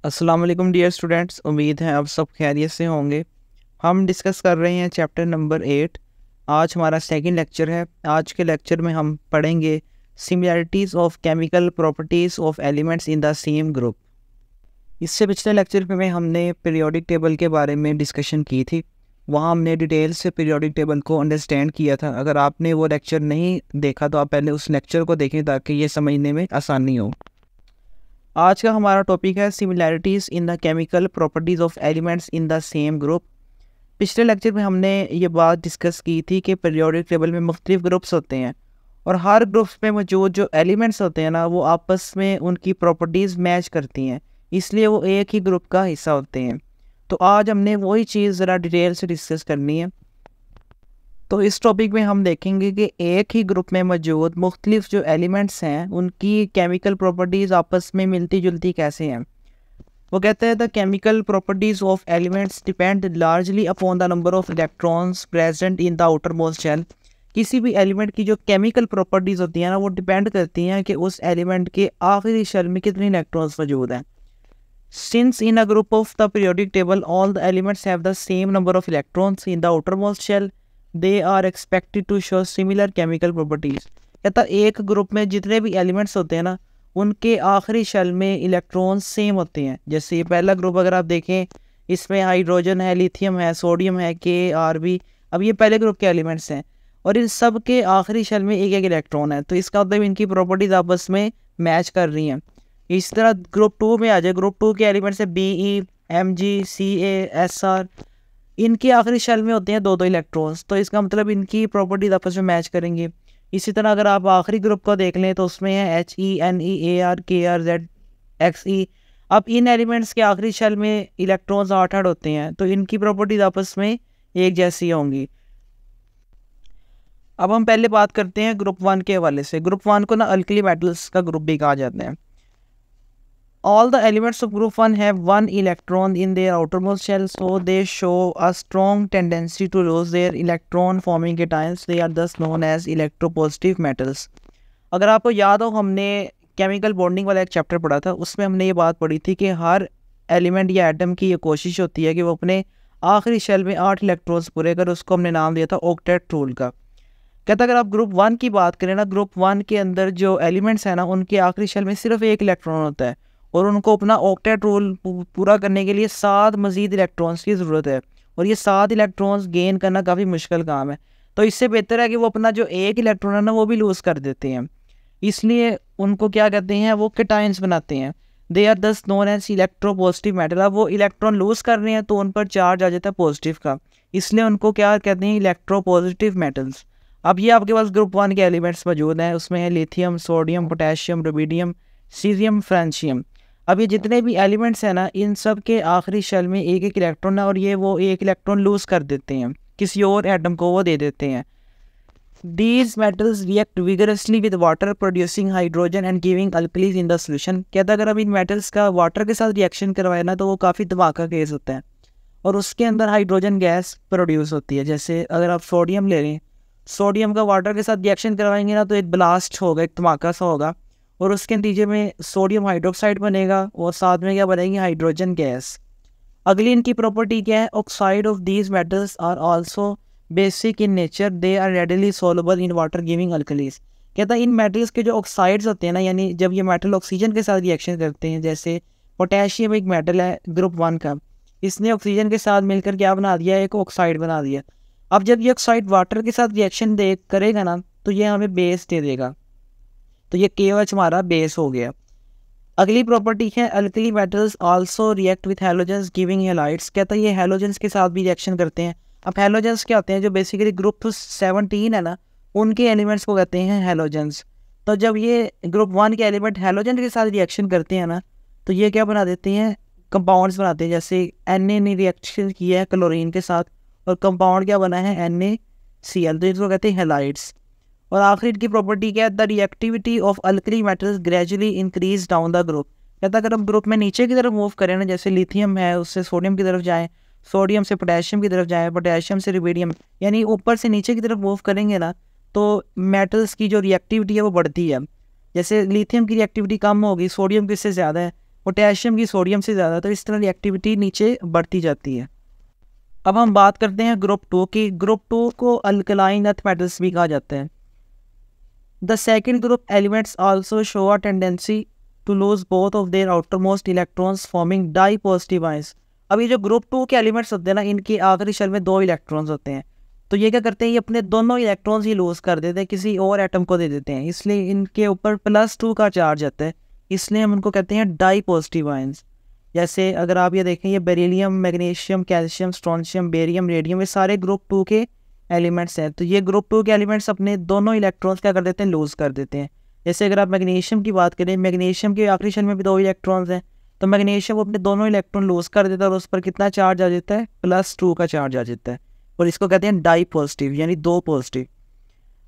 अस्सलाम वालेकुम dear students, उम्मीद है आप सब खैरियत से होंगे। हम डिस्कस कर रहे हैं चैप्टर नंबर 8। आज हमारा सेकंड लेक्चर है। आज के लेक्चर में हम पढ़ेंगे similarities of chemical properties of elements in the same group. इससे पिछले लेक्चर में हमने पीरियोडिक टेबल के बारे में डिस्कशन की थी। वहाँ हमने डिटेल से पीरियोडिक टेबल को अंडरस्टैंड किया था। अगर आपने वो लेक्चर नहीं देखा तो आप पहले उस लेक्चर को देखें ताकि ये समझने में आसानी हो। आज का हमारा टॉपिक है similarities in the chemical properties of elements in the same group. पिछले लेक्चर में हमने ये बात डिस्कस की थी कि पीरियोडिक टेबल में मुख्तलिफ ग्रुप्स होते हैं और हर ग्रुप्स में मौजूद जो एलिमेंट्स होते हैं ना, वो आपस में उनकी प्रॉपर्टीज़ मैच करती हैं, इसलिए वो एक ही ग्रुप का हिस्सा होते हैं। तो आज हमने वही चीज़ ज़रा डिटेल से डिस्कस करनी है। तो इस टॉपिक में हम देखेंगे कि एक ही ग्रुप में मौजूद मुख्तलिफ जो एलिमेंट्स हैं उनकी केमिकल प्रॉपर्टीज़ आपस में मिलती जुलती कैसे हैं। वो कहते हैं the chemical properties of elements depend largely upon the number of electrons present in the outer most shell. किसी भी एलिमेंट की जो केमिकल प्रॉपर्टीज़ होती हैं ना, वो डिपेंड करती हैं कि उस एलिमेंट के आखिरी शेल में कितने इलेक्ट्रॉन्स मौजूद हैं। Since in a group of the periodic table all the elements have the same number of electrons in the outermost shell, they are expected to show similar chemical properties। कहता एक group में जितने भी elements होते हैं ना, उनके आखिरी शेल में इलेक्ट्रॉन्स सेम होते हैं। जैसे ये पहला ग्रुप अगर आप देखें, इसमें हाइड्रोजन है, लिथियम है, सोडियम है, Ke, Rb। अब ये पहले ग्रुप के एलिमेंट्स हैं और इन सब के आखिरी शेल में एक एक इलेक्ट्रॉन है, तो इसका मतलब इनकी प्रॉपर्टीज़ आपस में मैच कर रही हैं। इस तरह ग्रुप 2 में आ जाए, ग्रुप 2 के एलिमेंट्स है Be, Mg, Ca, Sr। इनके आखिरी शेल में होते हैं दो दो इलेक्ट्रॉन्स, तो इसका मतलब इनकी प्रॉपर्टीज आपस में मैच करेंगे। इसी तरह अगर आप आखिरी ग्रुप को देख लें तो उसमें है He, Ne, Ar, Kr, Z, Xe। अब इन एलिमेंट्स के आखिरी शेल में इलेक्ट्रॉन्स 8 होते हैं, तो इनकी प्रॉपर्टीज आपस में एक जैसी होंगी। अब हम पहले बात करते हैं ग्रुप 1 के हवाले से। ग्रुप 1 को ना अल्कली मेटल्स का ग्रुप भी कहा जाता है। All the elements of group 1 have one electron in their outermost shell, so they show a strong tendency to lose their electron forming cations. They are thus known as electropositive metals। अगर आपको याद हो, हमने chemical bonding वाला एक chapter पढ़ा था, उसमें हमने ये बात पढ़ी थी कि हर एलिमेंट या एटम की ये कोशिश होती है कि वो अपने आखिरी शेल में 8 इलेक्ट्रॉन्स पूरे कर, उसको हमने नाम दिया था ऑक्टेट रूल का। कहता अगर आप ग्रुप 1 की बात करें ना, ग्रुप 1 के अंदर जो एलिमेंट्स हैं ना, उनके आखिरी शेल में सिर्फ एक इलेक्ट्रॉन होता है और उनको अपना ऑक्टेट रूल पूरा करने के लिए 7 मज़ीद इलेक्ट्रॉन्स की ज़रूरत है, और ये 7 इलेक्ट्रॉन्स गेन करना काफ़ी मुश्किल काम है। तो इससे बेहतर है कि वो अपना जो एक इलेक्ट्रॉन है ना, वो भी लूज़ कर देते हैं। इसलिए उनको क्या कहते हैं, वो कैटायंस बनाते हैं। दे आर दस नोन एज इलेक्ट्रोपॉजिटिव मेटल। अब वो इलेक्ट्रॉन लूज़ कर रहे हैं तो उन पर चार्ज आ जाता है पॉजिटिव का, इसलिए उनको क्या कहते हैं, इलेक्ट्रोपॉजिटिव मेटल्स। अब ये आपके पास ग्रुप 1 के एलिमेंट्स मौजूद हैं, उसमें है lithium, sodium, potassium, rubidium, caesium, francium. अब ये जितने भी एलिमेंट्स हैं ना, इन सब के आखिरी शेल में एक एक इलेक्ट्रॉन है और ये वो एक इलेक्ट्रॉन लूज़ कर देते हैं, किसी और एटम को वो दे देते हैं। These metals react vigorously with water, producing hydrogen and giving alkalis in the solution। कहता अगर अब इन मेटल्स का वाटर के साथ रिएक्शन करवाए ना, तो वो काफ़ी धमाका केस होता है और उसके अंदर हाइड्रोजन गैस प्रोड्यूस होती है। जैसे अगर आप सोडियम ले लें, सोडियम का वाटर के साथ रिएक्शन करवाएंगे ना, तो एक ब्लास्ट होगा, एक धमाका सा होगा, और उसके नतीजे में सोडियम हाइड्रोक्साइड बनेगा और साथ में क्या बनेगी, हाइड्रोजन गैस। अगली इनकी प्रॉपर्टी क्या है, oxide of these metals are also basic in nature, they are readily soluble in water giving alkalis. कहता है इन मेटल्स के जो ऑक्साइड्स होते हैं ना, यानी जब ये मेटल ऑक्सीजन के साथ रिएक्शन करते हैं, जैसे पोटेशियम एक मेटल है ग्रुप 1 का, इसने ऑक्सीजन के साथ मिलकर क्या बना दिया, एक ऑक्साइड बना दिया। अब जब ये ऑक्साइड वाटर के साथ रिएक्शन करेगा ना, तो ये हमें बेस दे देगा, तो ये KOH हमारा बेस हो गया। अगली प्रॉपर्टी है alkali metals also react with halogens giving halides. कहता है ये हैलोजेंस के साथ भी रिएक्शन करते हैं। अब हैलोजेंस क्या होते हैं, जो बेसिकली ग्रुप 17 है ना, उनके एलिमेंट्स को कहते हैं हैलोजेंस। तो जब ये ग्रुप 1 के एलिमेंट हैलोजन के साथ रिएक्शन करते हैं ना, तो ये क्या बना देते हैं, कंपाउंड्स बनाते हैं। जैसे Na ने रिएक्शन किया है क्लोरीन के साथ और कंपाउंड क्या बना है, NaCl, तो इसको कहते हैं हैलाइड्स। और आखिरी की प्रॉपर्टी क्या है, the reactivity of alkali metals gradually increase down the group. कहता अगर हम ग्रुप में नीचे की तरफ मूव करें ना, जैसे लिथियम है उससे सोडियम की तरफ जाएं, सोडियम से पोटेशियम की तरफ जाएं, पोटेशियम से रुबिडियम, यानी ऊपर से नीचे की तरफ मूव करेंगे ना, तो मेटल्स की जो रिएक्टिविटी है वो बढ़ती है। जैसे लिथियम की रिएक्टिविटी कम होगी, सोडियम की इससे ज़्यादा है, पोटेशियम की सोडियम से ज़्यादा, तो इस तरह रिएक्टिविटी नीचे बढ़ती जाती है। अब हम बात करते हैं ग्रुप 2 की। ग्रुप 2 को अल्कलाइन अर्थ मेटल्स भी कहा जाता है। The second group elements also show a tendency to lose both of their outermost electrons forming di positive ions. अब ये जो ग्रुप 2 के एलिमेंट्स होते हैं ना, इनके आखिरी शेल में 2 इलेक्ट्रॉन्स होते हैं, तो ये क्या करते हैं, ये अपने दोनों इलेक्ट्रॉन्स ही लूज कर देते हैं, किसी और एटम को दे देते हैं, इसलिए इनके ऊपर +2 का चार्ज आता है, इसलिए हम उनको कहते हैं डाई पॉजिटिव आयंस। जैसे अगर आप ये देखें, ये beryllium, magnesium, calcium, strontium, barium, radium, ये सारे ग्रुप 2 के एलिमेंट्स हैं। तो ये ग्रुप 2 के एलिमेंट्स अपने दोनों इलेक्ट्रॉन्स क्या कर देते हैं, लूज कर देते हैं। जैसे अगर आप मैग्नीशियम की बात करें, मैग्नीशियम के आखिरी शेल में भी 2 इलेक्ट्रॉन्स हैं, तो मैग्नीशियम अपने दोनों इलेक्ट्रॉन लूज कर देता है और उस पर कितना चार्ज आ जाता है, +2 का चार्ज आ जाता है, और इसको कहते हैं डाई पॉजिटिव, यानी 2 positive.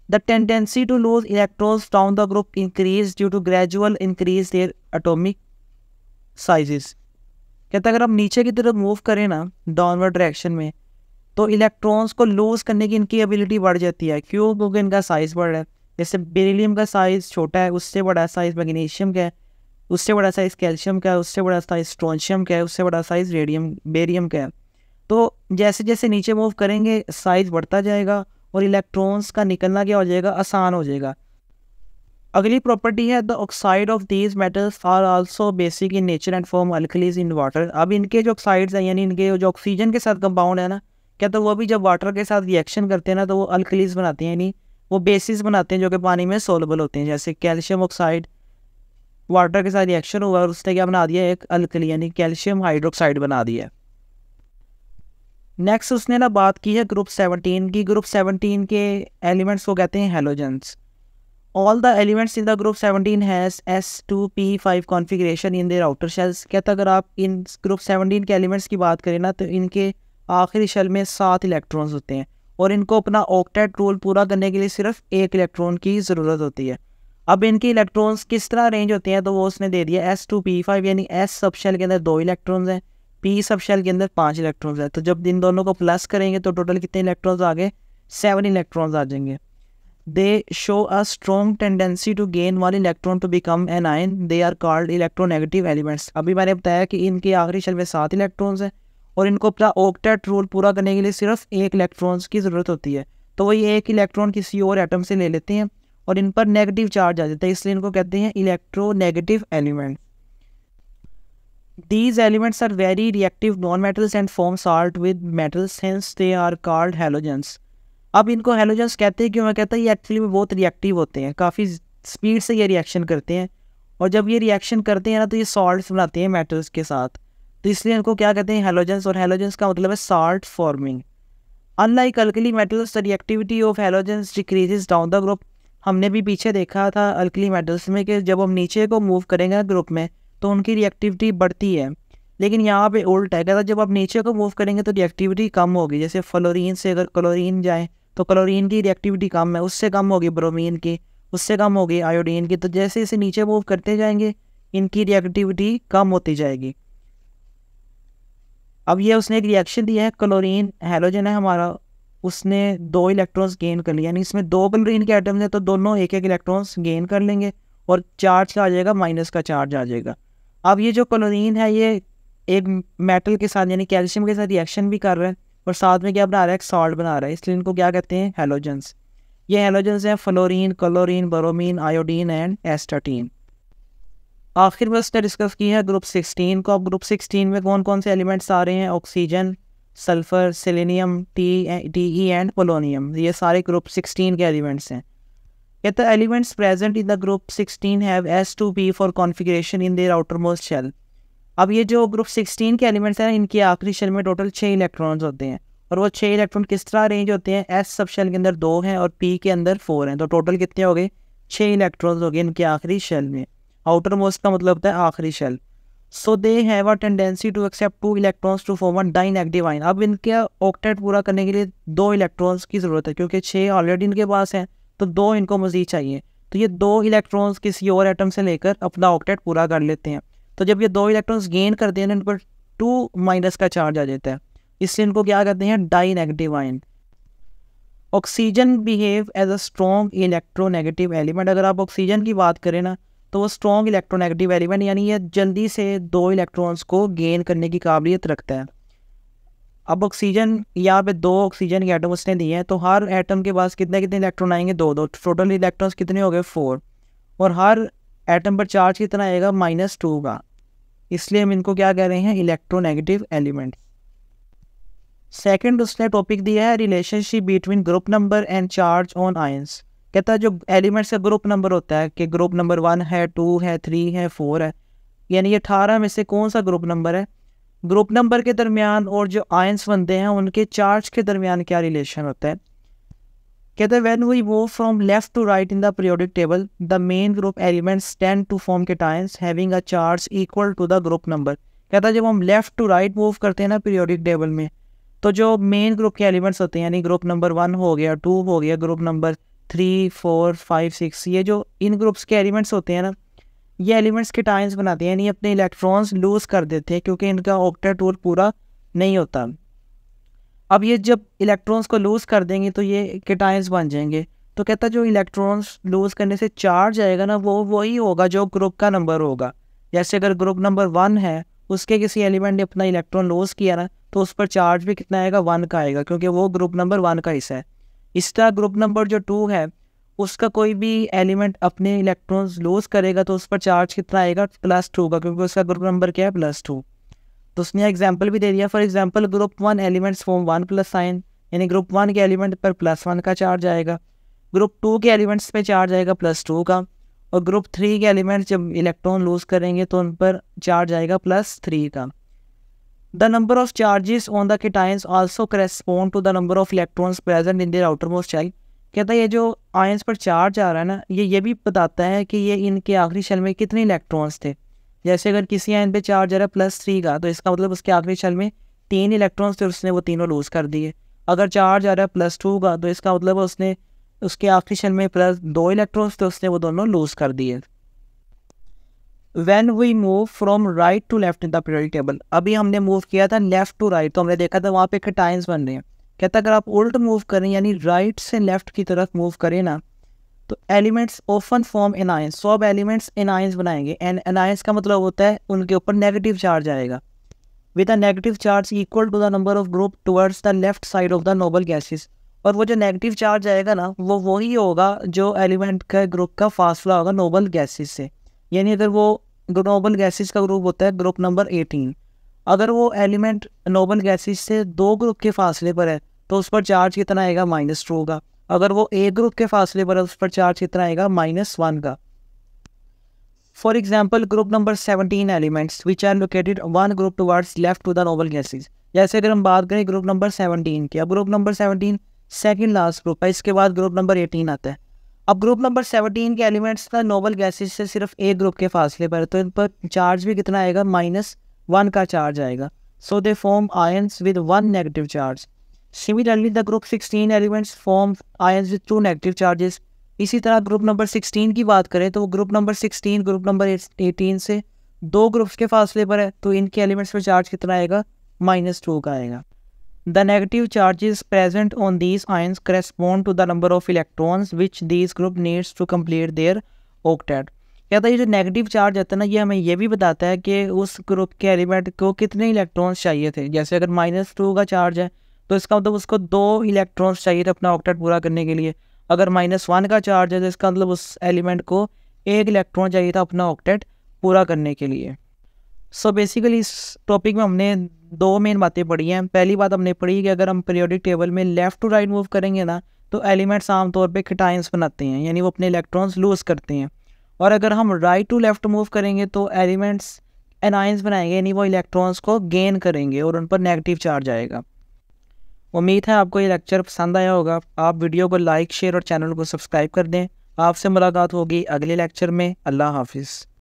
The tendency to lose electrons down the group increase due to gradual increase their atomic sizes. कहता है अगर हम नीचे की तरफ मूव करें ना, डाउनवर्ड डायरेक्शन में, तो इलेक्ट्रॉन्स को लूज करने की इनकी एबिलिटी बढ़ जाती है। क्यों? क्योंकि इनका साइज बढ़ रहा है। जैसे बेरिलियम का साइज छोटा है, उससे बड़ा साइज मैग्नीशियम का है, उससे बड़ा साइज कैल्शियम का है, उससे बड़ा साइज स्ट्रोंशियम का है, उससे बड़ा साइज बेरियम का है। तो जैसे जैसे नीचे मूव करेंगे साइज बढ़ता जाएगा और इलेक्ट्रॉन्स का निकलना क्या हो जाएगा, आसान हो जाएगा। अगली प्रॉपर्टी है the oxide of these metals are also basic in nature and form alkalis in water. अब इनके जो ऑक्साइड्स हैं, यानी इनके जो ऑक्सीजन के साथ कंपाउंड है ना, क्या तो वो भी जब वाटर के साथ रिएक्शन करते हैं ना, तो वो अल्कलीज बनाते हैं, यानी वो बेसिस बनाते हैं जो कि पानी में सोलबल होते हैं। जैसे कैल्शियम ऑक्साइड वाटर के साथ रिएक्शन हुआ और उसने क्या बना दिया, एक अल्कली, यानी कैल्शियम हाइड्रोक्साइड बना दिया। नेक्स्ट उसने ना बात की है ग्रुप 17 की। ग्रुप 17 के एलिमेंट्स को कहते हैं halogens. All the elements in the group 17 has s2p5 configuration in their outer shells. कहता अगर आप इन ग्रुप 17 के एलिमेंट्स की बात करें ना, तो इनके आखिरी शेल में 7 इलेक्ट्रॉन्स होते हैं और इनको अपना ऑक्टेट रूल पूरा करने के लिए सिर्फ 1 इलेक्ट्रॉन की ज़रूरत होती है। अब इनके इलेक्ट्रॉन्स किस तरह अरेंज होते हैं, तो वो उसने दे दिया s2p5, यानी s सब शेल के अंदर 2 इलेक्ट्रॉन्स हैं, p सब शेल के अंदर 5 इलेक्ट्रॉन्स हैं। तो जब इन दोनों को प्लस करेंगे तो टोटल कितने इलेक्ट्रॉन्स आ गए, 7 इलेक्ट्रॉन्स आ जाएंगे। They show a strong tendency to gain one electron to become an ion. They are called electronegative elements. अभी मैंने बताया कि इनके आखिरी शेल में 7 इलेक्ट्रॉन्स हैं और इनको अपना ऑक्टेट रूल पूरा करने के लिए सिर्फ 1 इलेक्ट्रॉन्स की ज़रूरत होती है। तो वही 1 इलेक्ट्रॉन किसी और एटम से ले लेते हैं और इन पर नेगेटिव चार्ज आ जाता है, इसलिए इनको कहते हैं electronegative element. These elements are very reactive non-metals and form salt with metals, hence they are called halogens. अब इनको हेलोजेंस कहते हैं क्यों? मैं कहता है ये एक्चुअली में बहुत रिएक्टिव होते हैं, काफ़ी स्पीड से ये रिएक्शन करते हैं और जब ये रिएक्शन करते हैं ना, तो ये सॉल्ट्स बनाते हैं मेटल्स के साथ, तो इसलिए इनको क्या कहते हैं, हेलोजेंस। और हेलोजेंस का मतलब है salt forming. Unlike alkali metals the reactivity of halogens decreases down the group. हमने भी पीछे देखा था अल्कली मेटल्स में कि जब हम नीचे को मूव करेंगे ग्रुप में तो उनकी रिएक्टिविटी बढ़ती है, लेकिन यहाँ पे उल्ट है, कहता जब आप नीचे को मूव करेंगे तो रिएक्टिविटी कम होगी। जैसे फ्लोरीन से अगर क्लोरीन जाए तो क्लोरीन की रिएक्टिविटी कम है, उससे कम होगी ब्रोमीन की, उससे कम होगी आयोडीन की। तो जैसे जैसे नीचे मूव करते जाएंगे इनकी रिएक्टिविटी कम होती जाएगी। अब ये उसने एक रिएक्शन दिया है, क्लोरीन हेलोजन है हमारा, उसने 2 इलेक्ट्रॉन्स गेन कर लिया, यानी इसमें 2 क्लोरीन के एटम्स हैं तो दोनों 1-1 इलेक्ट्रॉन्स गेन कर लेंगे और चार्ज का आ जाएगा, माइनस का चार्ज आ जाएगा। अब ये जो क्लोरीन है ये एक मेटल के साथ यानी कैल्शियम के साथ रिएक्शन भी कर रहा है और साथ में क्या बना रहा है, एक सॉल्ट बना रहा है, इसलिए इनको क्या कहते हैं, हेलोजेंस। ये हेलोजेंस हैं fluorine, chlorine, bromine, iodine and astatine. आखिर में उसने डिस्कस की है ग्रुप 16 को। अब ग्रुप 16 में कौन कौन से एलिमेंट्स आ रहे हैं, oxygen, sulphur, selenium, T and polonium, ये सारे ग्रुप 16 के एलिमेंट्स हैं। कहता है elements present in the group 16 have s2p four configuration in their outermost shell. अब ये जो ग्रुप 16 के एलिमेंट्स हैं इनके आखिरी शेल में टोटल 6 इलेक्ट्रॉन्स होते हैं और वो 6 इलेक्ट्रॉन किस तरह अरेंज होते हैं, s सब शेल के अंदर 2 हैं और p के अंदर 4 हैं, तो टोटल कितने हो गए, 6 इलेक्ट्रॉन्स हो गए इनके आखिरी शेल में। आउटर मोस्ट का मतलब होता है आखिरी shell. So they have a tendency to accept 2 electrons to form a dinegative ion. अब इनके ऑक्टेट पूरा करने के लिए 2 इलेक्ट्रॉन्स की ज़रूरत है, क्योंकि 6 ऑलरेडी इनके पास हैं तो 2 इनको मज़ीद चाहिए, तो ये 2 इलेक्ट्रॉन्स किसी और एटम से लेकर अपना ऑक्टेट पूरा कर लेते हैं। तो जब ये 2 इलेक्ट्रॉन्स गेन करते हैं इन पर 2 माइनस का चार्ज आ जाता है, इसलिए इनको क्या कहते हैं, dinegative ion. Oxygen behave as a strong electronegative element. अगर आप ऑक्सीजन की बात करें ना, तो वो स्ट्रॉन्ग इलेक्ट्रोनेगेटिव एलिमेंट, यानी ये जल्दी से 2 इलेक्ट्रॉन्स को गेन करने की काबिलियत रखता है। अब ऑक्सीजन, यहाँ पे 2 ऑक्सीजन के एटम उसने दिए हैं, तो हर एटम के पास कितने कितने इलेक्ट्रॉन आएंगे, 2 टोटल इलेक्ट्रॉन्स कितने हो गए 4, और हर एटम पर चार्ज कितना आएगा -2 का, इसलिए हम इनको क्या कह रहे हैं, इलेक्ट्रोनेगेटिव एलिमेंट। सेकंड उसने टॉपिक दिया है relationship between group number and charge on ions. कहता है जो एलिमेंट्स का ग्रुप नंबर होता है कि ग्रुप नंबर 1 है, 2 है, 3 है, 4 है, यानी ये 18 में से कौन सा ग्रुप नंबर है, ग्रुप नंबर के दरमियान और जो आयंस बनते हैं उनके चार्ज के दरमियान क्या रिलेशन होता है। कहते हैं when we move from left to right in the periodic table the main group elements tend to form cations having a charge equal to the group number. कहता है जब हम लेफ्ट टू राइट मूव करते हैं ना periodic table में, तो जो मेन ग्रुप के एलिमेंट्स होते हैं, यानी ग्रुप नंबर 1 हो गया, 2 हो गया, ग्रुप नंबर 3, 4, 5, 6, ये जो इन ग्रुप्स के एलिमेंट्स होते हैं ना, ये एलिमेंट्स केटायंस बनाते हैं, यानी अपने इलेक्ट्रॉन्स लूज़ कर देते हैं क्योंकि इनका ऑक्टेट रूल पूरा नहीं होता। अब ये जब इलेक्ट्रॉन्स को लूज़ कर देंगे तो ये केटायंस बन जाएंगे। तो कहता है जो इलेक्ट्रॉन्स लूज़ करने से चार्ज आएगा ना, वो वही होगा जो ग्रुप का नंबर होगा। जैसे अगर ग्रुप नंबर 1 है, उसके किसी एलिमेंट ने अपना इलेक्ट्रॉन लूज़ किया ना, तो उस पर चार्ज भी कितना आएगा, 1 का आएगा, क्योंकि वो ग्रुप नंबर 1 का हिस्सा है। इस तरह ग्रुप नंबर जो 2 है, उसका कोई भी एलिमेंट अपने इलेक्ट्रॉन्स लूज़ करेगा तो उस पर चार्ज कितना आएगा, +2 का, क्योंकि उसका ग्रुप नंबर क्या है, +2। तो उसने एग्जाम्पल भी दे दिया। For example group 1 elements form 1+ sign, यानी ग्रुप 1 के एलिमेंट पर +1 का चार्ज आएगा, ग्रुप 2 के एलिमेंट्स पे चार्ज आएगा +2 का, और ग्रुप 3 के एलिमेंट्स जब इलेक्ट्रॉन लूज़ करेंगे तो उन पर चार्ज आएगा +3 का। The number of charges on the cations also correspond to the number of electrons present in their outermost shell. कहता है ये जो आयंस पर चार्ज आ रहा है ना, ये भी बताता है कि ये इनके आखिरी शेल में कितने इलेक्ट्रॉन्स थे। जैसे अगर किसी आयन पे चार्ज आ रहा है +3 का, तो इसका मतलब उसके आखिरी शेल में 3 इलेक्ट्रॉन्स थे, उसने वो तीनों लूज़ कर दिए। अगर चार्ज आ रहा है +2 का, तो इसका मतलब उसने उसके आखिरी शेल में +2 इलेक्ट्रॉन्स थे, उसने वो दोनों लूज़ कर दिए। When we move from right to left in the periodic table, अभी हमने मूव किया था लेफ्ट टू राइट, तो हमने देखा था वहाँ पे केटायंस बन रहे हैं। कहता अगर आप उल्ट मूव करें, यानी राइट से लेफ्ट की तरफ मूव करें ना, तो एलिमेंट्स ऑफन फॉर्म एनायंस, सब एलिमेंट्स एनायंस बनाएंगे। एंड एनायंस का मतलब होता है उनके ऊपर नेगेटिव चार्ज आएगा, with a negative charge equal to the number of group towards the left side of the noble gases. और वो जो नेगेटिव चार्ज आएगा ना, वो वही होगा जो एलिमेंट का ग्रुप का फासला होगा नोबल गैसेस से। यानी अगर वो नोबल गैसेस का ग्रुप होता है ग्रुप नंबर 18, अगर वो एलिमेंट नोबल गैसेस से 2 ग्रुप के फासले पर है तो उस पर चार्ज कितना आएगा, -2 का। अगर वो एक ग्रुप के फासले पर है उस पर चार्ज कितना आएगा, -1 का। For example group number 17 elements which are located 1 group towards left to the noble gases. जैसे अगर हम बात करें ग्रुप नंबर 17 की, अब group number 17 second last group है, इसके बाद ग्रुप नंबर 18 आता है। अब ग्रुप नंबर 17 के एलिमेंट्स का नोबल गैसेस से सिर्फ एक ग्रुप के फासले पर है, तो इन पर चार्ज भी कितना आएगा, -1 का चार्ज आएगा। So they form ions with 1 negative charge. Similarly the group 16 elements form ions with 2 negative charges. इसी तरह ग्रुप नंबर 16 की बात करें तो ग्रुप नंबर 16 ग्रुप नंबर 18 से 2 ग्रुप्स के फासले पर है, तो इनके एलिमेंट्स पर चार्ज कितना आएगा, -2 का आएगा। The negative charges present on these ions correspond to the number of electrons which these group needs to complete their octet। कहता है ये जो नेगेटिव चार्ज आता है ना, ये हमें ये भी बताता है कि उस ग्रुप के एलिमेंट को कितने इलेक्ट्रॉन्स चाहिए थे। जैसे अगर -2 का चार्ज है तो इसका मतलब उसको 2 इलेक्ट्रॉन्स चाहिए थे अपना ऑक्टेट पूरा करने के लिए। अगर -1 का चार्ज है तो इसका मतलब उस एलिमेंट को 1 इलेक्ट्रॉन चाहिए था अपना ऑक्टेट पूरा करने के लिए। सो बेसिकली इस टॉपिक में हमने 2 मेन बातें पढ़ी हैं। पहली बात हमने पढ़ी कि अगर हम पीरियोडिक टेबल में लेफ़्ट टू राइट मूव करेंगे ना, तो एलिमेंट्स आमतौर पे केटायंस बनाते हैं, यानी वो अपने इलेक्ट्रॉन्स लूज़ करते हैं। और अगर हम राइट टू लेफ़्ट मूव करेंगे तो एलिमेंट्स एनायंस बनाएंगे, यानी वो इलेक्ट्रॉन्स को गेन करेंगे और उन पर नेगेटिव चार्ज आएगा। उम्मीद है आपको ये लेक्चर पसंद आया होगा। आप वीडियो को लाइक, शेयर और चैनल को सब्सक्राइब कर दें। आपसे मुलाकात होगी अगले लेक्चर में। अल्लाह हाफिज़।